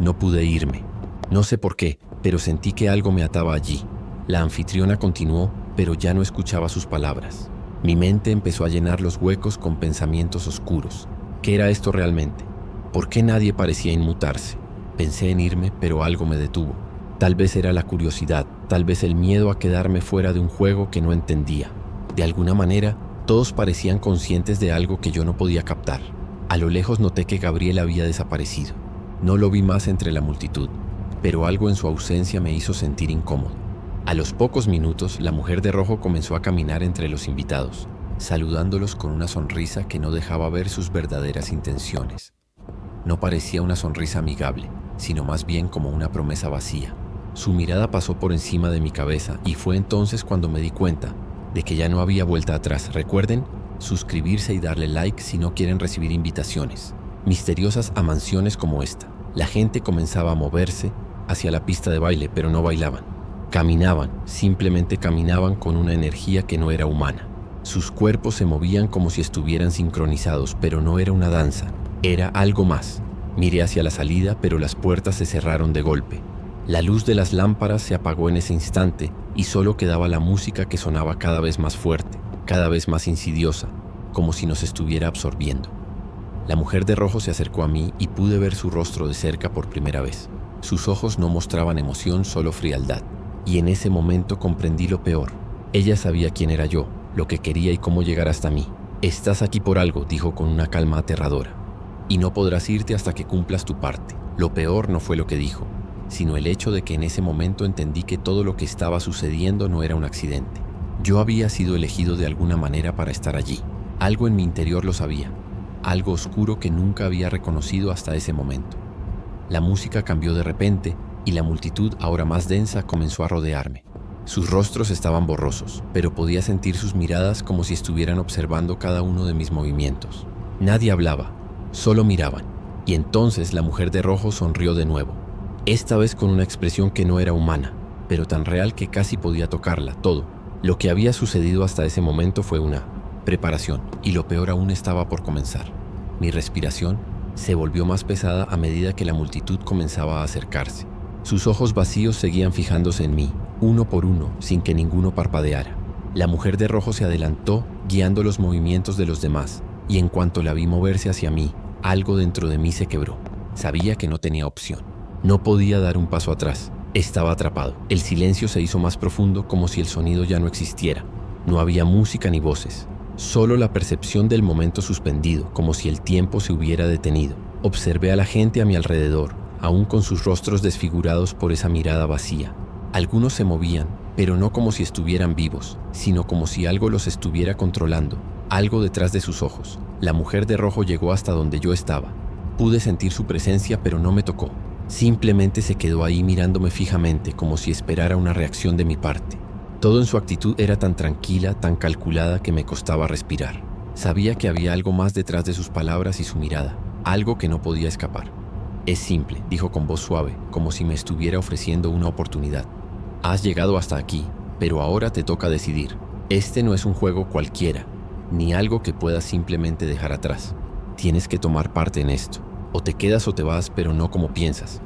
no pude irme. No sé por qué, pero sentí que algo me ataba allí. La anfitriona continuó, pero ya no escuchaba sus palabras. Mi mente empezó a llenar los huecos con pensamientos oscuros. ¿Qué era esto realmente? ¿Por qué nadie parecía inmutarse? Pensé en irme, pero algo me detuvo. Tal vez era la curiosidad, tal vez el miedo a quedarme fuera de un juego que no entendía. De alguna manera, todos parecían conscientes de algo que yo no podía captar. A lo lejos noté que Gabriel había desaparecido. No lo vi más entre la multitud, pero algo en su ausencia me hizo sentir incómodo. A los pocos minutos, la mujer de rojo comenzó a caminar entre los invitados, saludándolos con una sonrisa que no dejaba ver sus verdaderas intenciones. No parecía una sonrisa amigable, sino más bien como una promesa vacía. Su mirada pasó por encima de mi cabeza y fue entonces cuando me di cuenta de que ya no había vuelta atrás. Recuerden suscribirse y darle like si no quieren recibir invitaciones misteriosas a mansiones como esta. La gente comenzaba a moverse hacia la pista de baile, pero no bailaban. Caminaban, simplemente caminaban con una energía que no era humana. Sus cuerpos se movían como si estuvieran sincronizados, pero no era una danza, era algo más. Miré hacia la salida, pero las puertas se cerraron de golpe. La luz de las lámparas se apagó en ese instante y solo quedaba la música que sonaba cada vez más fuerte, cada vez más insidiosa, como si nos estuviera absorbiendo. La mujer de rojo se acercó a mí y pude ver su rostro de cerca por primera vez. Sus ojos no mostraban emoción, solo frialdad. Y en ese momento comprendí lo peor. Ella sabía quién era yo, lo que quería y cómo llegar hasta mí. «Estás aquí por algo», dijo con una calma aterradora. «Y no podrás irte hasta que cumplas tu parte». Lo peor no fue lo que dijo, sino el hecho de que en ese momento entendí que todo lo que estaba sucediendo no era un accidente. Yo había sido elegido de alguna manera para estar allí. Algo en mi interior lo sabía, algo oscuro que nunca había reconocido hasta ese momento. La música cambió de repente y la multitud, ahora más densa, comenzó a rodearme. Sus rostros estaban borrosos, pero podía sentir sus miradas como si estuvieran observando cada uno de mis movimientos. Nadie hablaba, solo miraban, y entonces la mujer de rojo sonrió de nuevo, esta vez con una expresión que no era humana, pero tan real que casi podía tocarla. Todo lo que había sucedido hasta ese momento fue una preparación, y lo peor aún estaba por comenzar. Mi respiración se volvió más pesada a medida que la multitud comenzaba a acercarse. Sus ojos vacíos seguían fijándose en mí, uno por uno, sin que ninguno parpadeara. La mujer de rojo se adelantó, guiando los movimientos de los demás, y en cuanto la vi moverse hacia mí, algo dentro de mí se quebró. Sabía que no tenía opción. No podía dar un paso atrás. Estaba atrapado. El silencio se hizo más profundo, como si el sonido ya no existiera. No había música ni voces. Solo la percepción del momento suspendido, como si el tiempo se hubiera detenido. Observé a la gente a mi alrededor, aún con sus rostros desfigurados por esa mirada vacía. Algunos se movían, pero no como si estuvieran vivos, sino como si algo los estuviera controlando, algo detrás de sus ojos. La mujer de rojo llegó hasta donde yo estaba. Pude sentir su presencia, pero no me tocó. Simplemente se quedó ahí mirándome fijamente, como si esperara una reacción de mi parte. Todo en su actitud era tan tranquila, tan calculada, que me costaba respirar. Sabía que había algo más detrás de sus palabras y su mirada, algo que no podía escapar. «Es simple», dijo con voz suave, como si me estuviera ofreciendo una oportunidad. «Has llegado hasta aquí, pero ahora te toca decidir. Este no es un juego cualquiera, ni algo que puedas simplemente dejar atrás. Tienes que tomar parte en esto. O te quedas o te vas, pero no como piensas».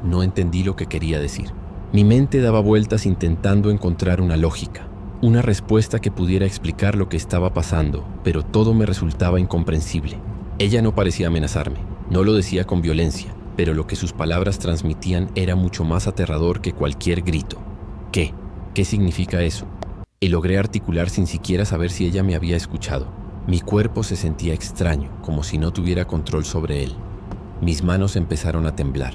No entendí lo que quería decir. Mi mente daba vueltas intentando encontrar una lógica, una respuesta que pudiera explicar lo que estaba pasando, pero todo me resultaba incomprensible. Ella no parecía amenazarme, no lo decía con violencia, pero lo que sus palabras transmitían era mucho más aterrador que cualquier grito. ¿Qué? ¿Qué significa eso? Y logré articular sin siquiera saber si ella me había escuchado. Mi cuerpo se sentía extraño, como si no tuviera control sobre él. Mis manos empezaron a temblar,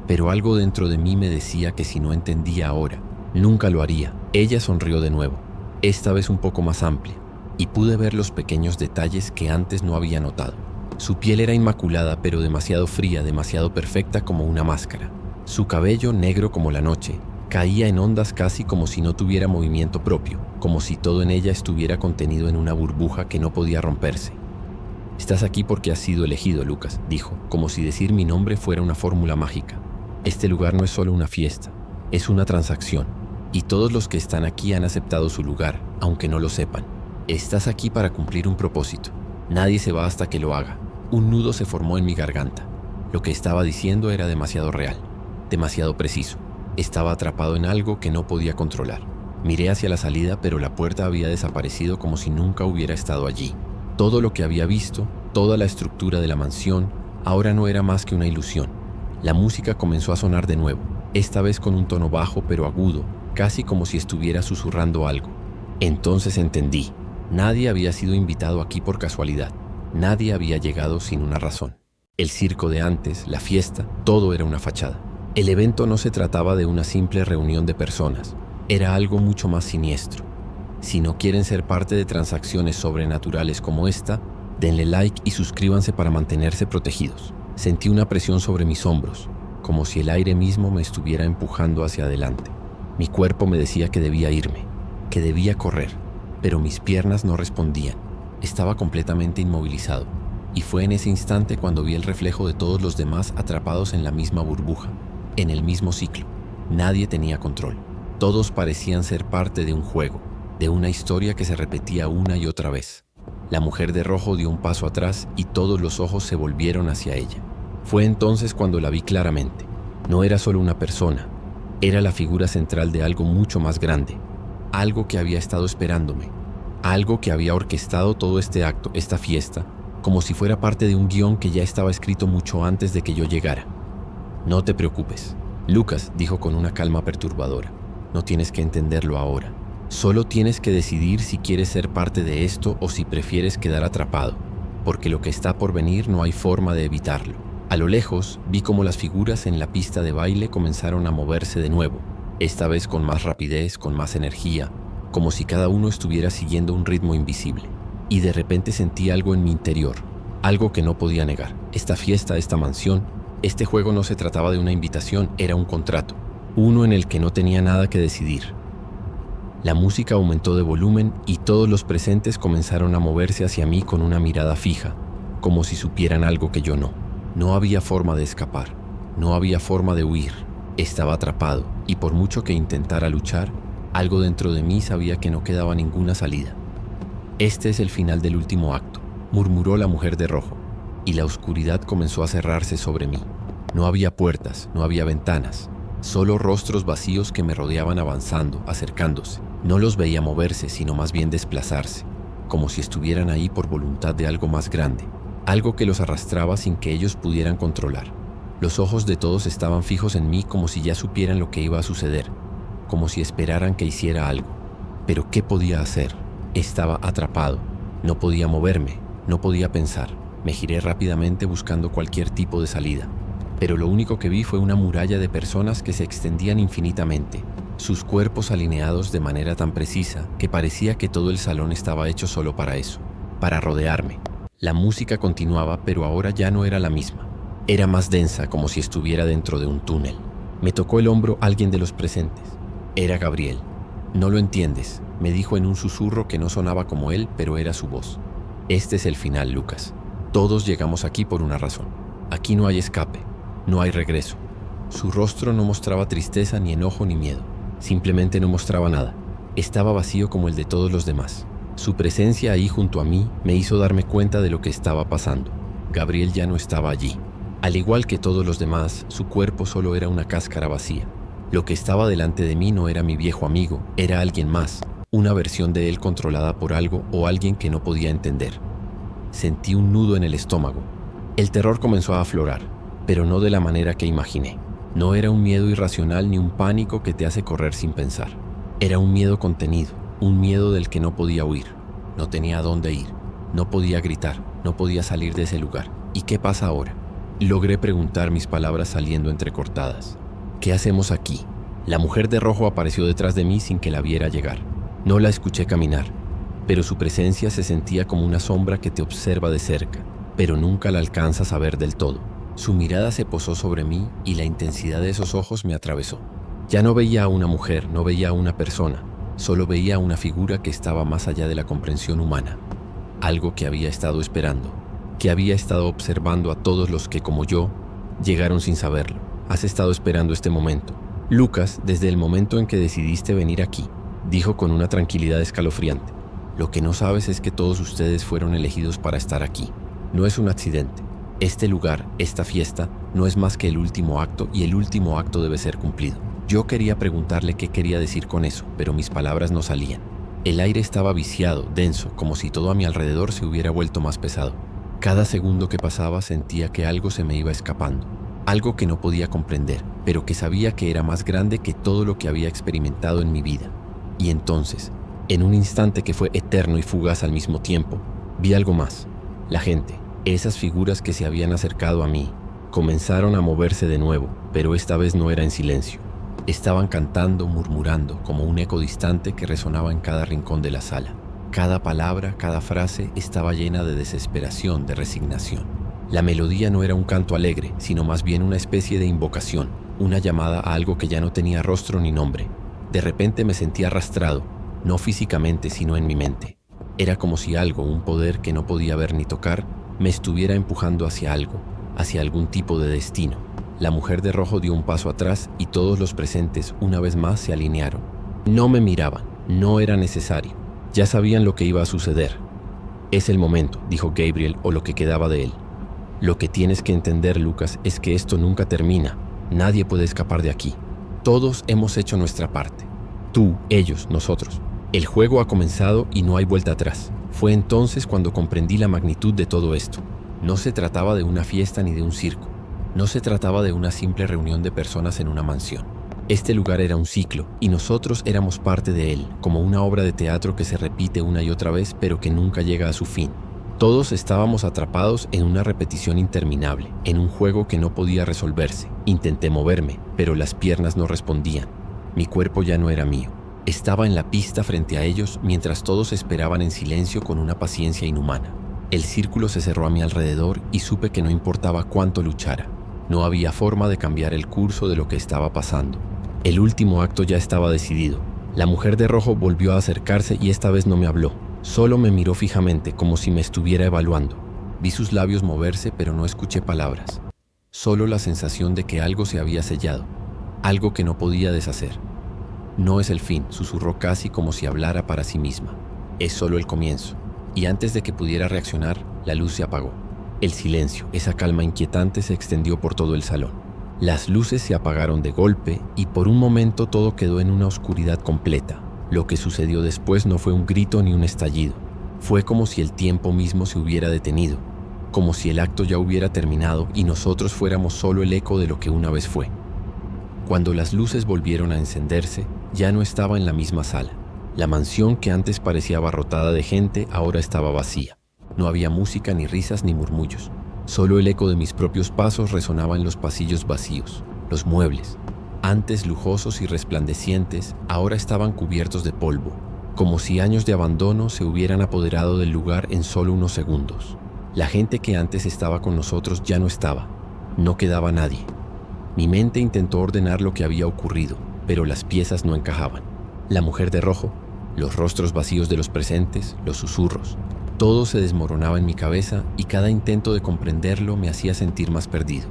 pero algo dentro de mí me decía que si no entendía ahora, nunca lo haría. Ella sonrió de nuevo, esta vez un poco más amplia, y pude ver los pequeños detalles que antes no había notado. Su piel era inmaculada, pero demasiado fría, demasiado perfecta como una máscara. Su cabello, negro como la noche, caía en ondas casi como si no tuviera movimiento propio, como si todo en ella estuviera contenido en una burbuja que no podía romperse. «Estás aquí porque has sido elegido, Lucas», dijo, como si decir mi nombre fuera una fórmula mágica. «Este lugar no es solo una fiesta, es una transacción, y todos los que están aquí han aceptado su lugar, aunque no lo sepan. Estás aquí para cumplir un propósito. Nadie se va hasta que lo haga». Un nudo se formó en mi garganta. Lo que estaba diciendo era demasiado real, demasiado preciso. Estaba atrapado en algo que no podía controlar. Miré hacia la salida, pero la puerta había desaparecido como si nunca hubiera estado allí. Todo lo que había visto, toda la estructura de la mansión, ahora no era más que una ilusión. La música comenzó a sonar de nuevo, esta vez con un tono bajo pero agudo, casi como si estuviera susurrando algo. Entonces entendí. Nadie había sido invitado aquí por casualidad. Nadie había llegado sin una razón. El circo de antes, la fiesta, todo era una fachada. El evento no se trataba de una simple reunión de personas. Era algo mucho más siniestro. Si no quieren ser parte de transacciones sobrenaturales como esta, denle like y suscríbanse para mantenerse protegidos. Sentí una presión sobre mis hombros, como si el aire mismo me estuviera empujando hacia adelante. Mi cuerpo me decía que debía irme, que debía correr, pero mis piernas no respondían. Estaba completamente inmovilizado, y fue en ese instante cuando vi el reflejo de todos los demás atrapados en la misma burbuja, en el mismo ciclo. Nadie tenía control. Todos parecían ser parte de un juego, de una historia que se repetía una y otra vez. La mujer de rojo dio un paso atrás y todos los ojos se volvieron hacia ella. Fue entonces cuando la vi claramente. No era solo una persona, era la figura central de algo mucho más grande, algo que había estado esperándome. Algo que había orquestado todo este acto, esta fiesta, como si fuera parte de un guión que ya estaba escrito mucho antes de que yo llegara. «No te preocupes», Lucas dijo con una calma perturbadora. «No tienes que entenderlo ahora. Solo tienes que decidir si quieres ser parte de esto o si prefieres quedar atrapado, porque lo que está por venir no hay forma de evitarlo». A lo lejos vi cómo las figuras en la pista de baile comenzaron a moverse de nuevo, esta vez con más rapidez, con más energía, como si cada uno estuviera siguiendo un ritmo invisible. Y de repente sentí algo en mi interior, algo que no podía negar. Esta fiesta, esta mansión, este juego no se trataba de una invitación, era un contrato, uno en el que no tenía nada que decidir. La música aumentó de volumen y todos los presentes comenzaron a moverse hacia mí con una mirada fija, como si supieran algo que yo no. No había forma de escapar, no había forma de huir. Estaba atrapado y por mucho que intentara luchar, algo dentro de mí sabía que no quedaba ninguna salida. «Este es el final del último acto», murmuró la mujer de rojo, y la oscuridad comenzó a cerrarse sobre mí. No había puertas, no había ventanas, Solo rostros vacíos que me rodeaban avanzando, acercándose. No los veía moverse, sino más bien desplazarse, como si estuvieran ahí por voluntad de algo más grande, algo que los arrastraba sin que ellos pudieran controlar. Los ojos de todos estaban fijos en mí como si ya supieran lo que iba a suceder, como si esperaran que hiciera algo. Pero ¿qué podía hacer? Estaba atrapado. No podía moverme, no podía pensar. Me giré rápidamente buscando cualquier tipo de salida. Pero lo único que vi fue una muralla de personas que se extendían infinitamente, sus cuerpos alineados de manera tan precisa que parecía que todo el salón estaba hecho solo para eso, para rodearme. La música continuaba, pero ahora ya no era la misma. Era más densa, como si estuviera dentro de un túnel. Me tocó el hombro alguien de los presentes. Era Gabriel. «No lo entiendes», me dijo en un susurro que no sonaba como él, pero era su voz. «Este es el final, Lucas. Todos llegamos aquí por una razón. Aquí no hay escape. No hay regreso». Su rostro no mostraba tristeza, ni enojo, ni miedo. Simplemente no mostraba nada. Estaba vacío como el de todos los demás. Su presencia ahí junto a mí me hizo darme cuenta de lo que estaba pasando. Gabriel ya no estaba allí. Al igual que todos los demás, su cuerpo solo era una cáscara vacía. Lo que estaba delante de mí no era mi viejo amigo, era alguien más, una versión de él controlada por algo o alguien que no podía entender. Sentí un nudo en el estómago. El terror comenzó a aflorar, pero no de la manera que imaginé. No era un miedo irracional ni un pánico que te hace correr sin pensar. Era un miedo contenido, un miedo del que no podía huir. No tenía a dónde ir, no podía gritar, no podía salir de ese lugar. ¿Y qué pasa ahora? Logré preguntar, mis palabras saliendo entrecortadas. ¿Qué hacemos aquí? La mujer de rojo apareció detrás de mí sin que la viera llegar. No la escuché caminar, pero su presencia se sentía como una sombra que te observa de cerca, pero nunca la alcanzas a ver del todo. Su mirada se posó sobre mí y la intensidad de esos ojos me atravesó. Ya no veía a una mujer, no veía a una persona, solo veía a una figura que estaba más allá de la comprensión humana. Algo que había estado esperando, que había estado observando a todos los que, como yo, llegaron sin saberlo. Has estado esperando este momento, Lucas, desde el momento en que decidiste venir aquí, dijo con una tranquilidad escalofriante. Lo que no sabes es que todos ustedes fueron elegidos para estar aquí. No es un accidente. Este lugar, esta fiesta, no es más que el último acto y el último acto debe ser cumplido. Yo quería preguntarle qué quería decir con eso, pero mis palabras no salían. El aire estaba viciado, denso, como si todo a mi alrededor se hubiera vuelto más pesado. Cada segundo que pasaba sentía que algo se me iba escapando. Algo que no podía comprender, pero que sabía que era más grande que todo lo que había experimentado en mi vida. Y entonces, en un instante que fue eterno y fugaz al mismo tiempo, vi algo más. La gente, esas figuras que se habían acercado a mí, comenzaron a moverse de nuevo, pero esta vez no era en silencio. Estaban cantando, murmurando, como un eco distante que resonaba en cada rincón de la sala. Cada palabra, cada frase estaba llena de desesperación, de resignación. La melodía no era un canto alegre, sino más bien una especie de invocación, una llamada a algo que ya no tenía rostro ni nombre. De repente me sentí arrastrado, no físicamente, sino en mi mente. Era como si algo, un poder que no podía ver ni tocar, me estuviera empujando hacia algo, hacia algún tipo de destino. La mujer de rojo dio un paso atrás y todos los presentes una vez más se alinearon. No me miraban, no era necesario. Ya sabían lo que iba a suceder. «Es el momento», dijo Gabriel, o lo que quedaba de él. «Lo que tienes que entender, Lucas, es que esto nunca termina. Nadie puede escapar de aquí. Todos hemos hecho nuestra parte. Tú, ellos, nosotros. El juego ha comenzado y no hay vuelta atrás». Fue entonces cuando comprendí la magnitud de todo esto. No se trataba de una fiesta ni de un circo. No se trataba de una simple reunión de personas en una mansión. Este lugar era un ciclo y nosotros éramos parte de él, como una obra de teatro que se repite una y otra vez pero que nunca llega a su fin. Todos estábamos atrapados en una repetición interminable, en un juego que no podía resolverse. Intenté moverme, pero las piernas no respondían. Mi cuerpo ya no era mío. Estaba en la pista frente a ellos mientras todos esperaban en silencio con una paciencia inhumana. El círculo se cerró a mi alrededor y supe que no importaba cuánto luchara. No había forma de cambiar el curso de lo que estaba pasando. El último acto ya estaba decidido. La mujer de rojo volvió a acercarse y esta vez no me habló. Solo me miró fijamente, como si me estuviera evaluando. Vi sus labios moverse, pero no escuché palabras. Solo la sensación de que algo se había sellado, algo que no podía deshacer. «No es el fin», susurró casi como si hablara para sí misma. «Es solo el comienzo». Y antes de que pudiera reaccionar, la luz se apagó. El silencio, esa calma inquietante se extendió por todo el salón. Las luces se apagaron de golpe y por un momento todo quedó en una oscuridad completa. Lo que sucedió después no fue un grito ni un estallido. Fue como si el tiempo mismo se hubiera detenido, como si el acto ya hubiera terminado y nosotros fuéramos solo el eco de lo que una vez fue. Cuando las luces volvieron a encenderse, ya no estaba en la misma sala. La mansión que antes parecía abarrotada de gente ahora estaba vacía. No había música, ni risas, ni murmullos. Solo el eco de mis propios pasos resonaba en los pasillos vacíos. Los muebles, antes lujosos y resplandecientes, ahora estaban cubiertos de polvo, como si años de abandono se hubieran apoderado del lugar en solo unos segundos. La gente que antes estaba con nosotros ya no estaba. No quedaba nadie. Mi mente intentó ordenar lo que había ocurrido, pero las piezas no encajaban. La mujer de rojo, los rostros vacíos de los presentes, los susurros. Todo se desmoronaba en mi cabeza y cada intento de comprenderlo me hacía sentir más perdido.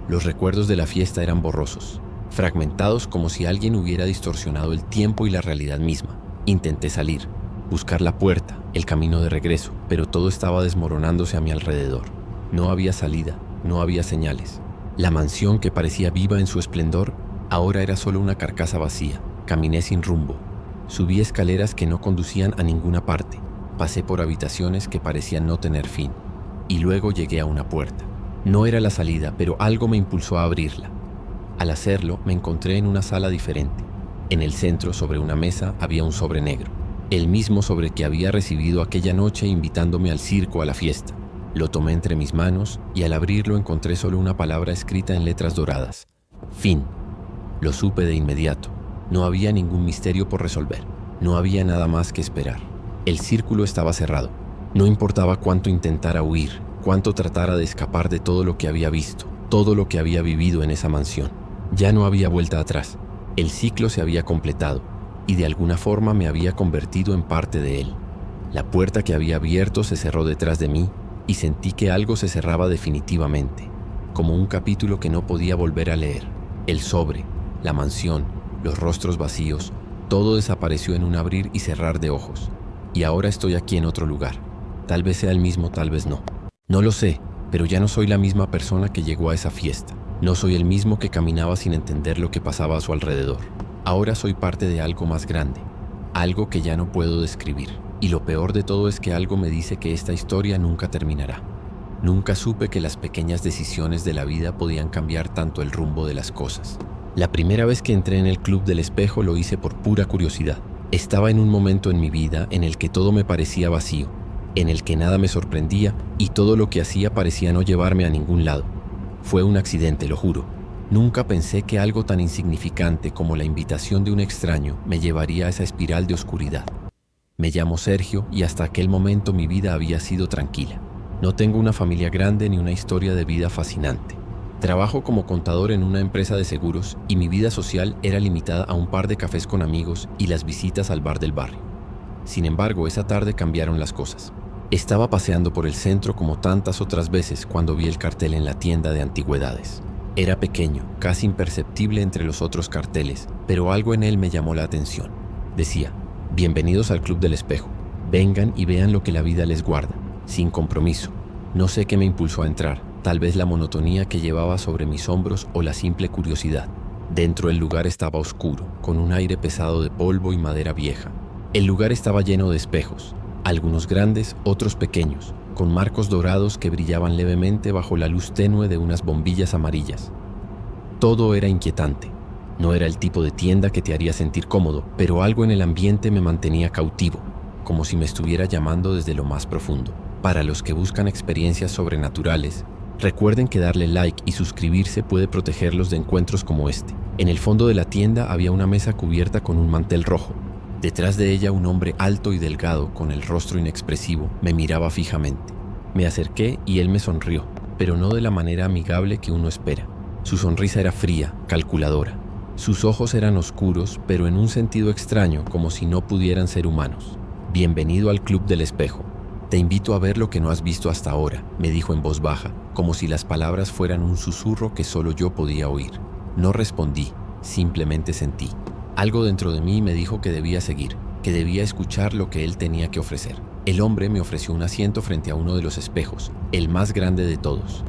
Los recuerdos de la fiesta eran borrosos, fragmentados como si alguien hubiera distorsionado el tiempo y la realidad misma. Intenté salir, buscar la puerta, el camino de regreso, pero todo estaba desmoronándose a mi alrededor. No había salida, no había señales. La mansión que parecía viva en su esplendor, ahora era solo una carcasa vacía. Caminé sin rumbo. Subí escaleras que no conducían a ninguna parte. Pasé por habitaciones que parecían no tener fin. Y luego llegué a una puerta. No era la salida, pero algo me impulsó a abrirla. Al hacerlo, me encontré en una sala diferente. En el centro, sobre una mesa, había un sobre negro. El mismo sobre que había recibido aquella noche invitándome al circo, a la fiesta. Lo tomé entre mis manos y al abrirlo encontré solo una palabra escrita en letras doradas. Fin. Lo supe de inmediato. No había ningún misterio por resolver. No había nada más que esperar. El círculo estaba cerrado. No importaba cuánto intentara huir, cuánto tratara de escapar de todo lo que había visto, todo lo que había vivido en esa mansión. Ya no había vuelta atrás. El ciclo se había completado y de alguna forma me había convertido en parte de él. La puerta que había abierto se cerró detrás de mí y sentí que algo se cerraba definitivamente, como un capítulo que no podía volver a leer. El sobre, la mansión, los rostros vacíos, todo desapareció en un abrir y cerrar de ojos. Y ahora estoy aquí en otro lugar. Tal vez sea el mismo, tal vez no. No lo sé, pero ya no soy la misma persona que llegó a esa fiesta. No soy el mismo que caminaba sin entender lo que pasaba a su alrededor. Ahora soy parte de algo más grande, algo que ya no puedo describir. Y lo peor de todo es que algo me dice que esta historia nunca terminará. Nunca supe que las pequeñas decisiones de la vida podían cambiar tanto el rumbo de las cosas. La primera vez que entré en el Club del Espejo lo hice por pura curiosidad. Estaba en un momento en mi vida en el que todo me parecía vacío, en el que nada me sorprendía y todo lo que hacía parecía no llevarme a ningún lado. Fue un accidente, lo juro. Nunca pensé que algo tan insignificante como la invitación de un extraño me llevaría a esa espiral de oscuridad. Me llamo Sergio y hasta aquel momento mi vida había sido tranquila. No tengo una familia grande ni una historia de vida fascinante. Trabajo como contador en una empresa de seguros y mi vida social era limitada a un par de cafés con amigos y las visitas al bar del barrio. Sin embargo, esa tarde cambiaron las cosas. Estaba paseando por el centro como tantas otras veces cuando vi el cartel en la tienda de antigüedades. Era pequeño, casi imperceptible entre los otros carteles, pero algo en él me llamó la atención. Decía: bienvenidos al Club del Espejo. Vengan y vean lo que la vida les guarda, sin compromiso. No sé qué me impulsó a entrar, tal vez la monotonía que llevaba sobre mis hombros o la simple curiosidad. Dentro el lugar estaba oscuro, con un aire pesado de polvo y madera vieja. El lugar estaba lleno de espejos, algunos grandes, otros pequeños, con marcos dorados que brillaban levemente bajo la luz tenue de unas bombillas amarillas. Todo era inquietante. No era el tipo de tienda que te haría sentir cómodo, pero algo en el ambiente me mantenía cautivo, como si me estuviera llamando desde lo más profundo. Para los que buscan experiencias sobrenaturales, recuerden que darle like y suscribirse puede protegerlos de encuentros como este. En el fondo de la tienda había una mesa cubierta con un mantel rojo. Detrás de ella un hombre alto y delgado, con el rostro inexpresivo, me miraba fijamente. Me acerqué y él me sonrió, pero no de la manera amigable que uno espera. Su sonrisa era fría, calculadora. Sus ojos eran oscuros, pero en un sentido extraño, como si no pudieran ser humanos. Bienvenido al Club del Espejo. Te invito a ver lo que no has visto hasta ahora, me dijo en voz baja, como si las palabras fueran un susurro que solo yo podía oír. No respondí, simplemente sentí. Algo dentro de mí me dijo que debía seguir, que debía escuchar lo que él tenía que ofrecer. El hombre me ofreció un asiento frente a uno de los espejos, el más grande de todos.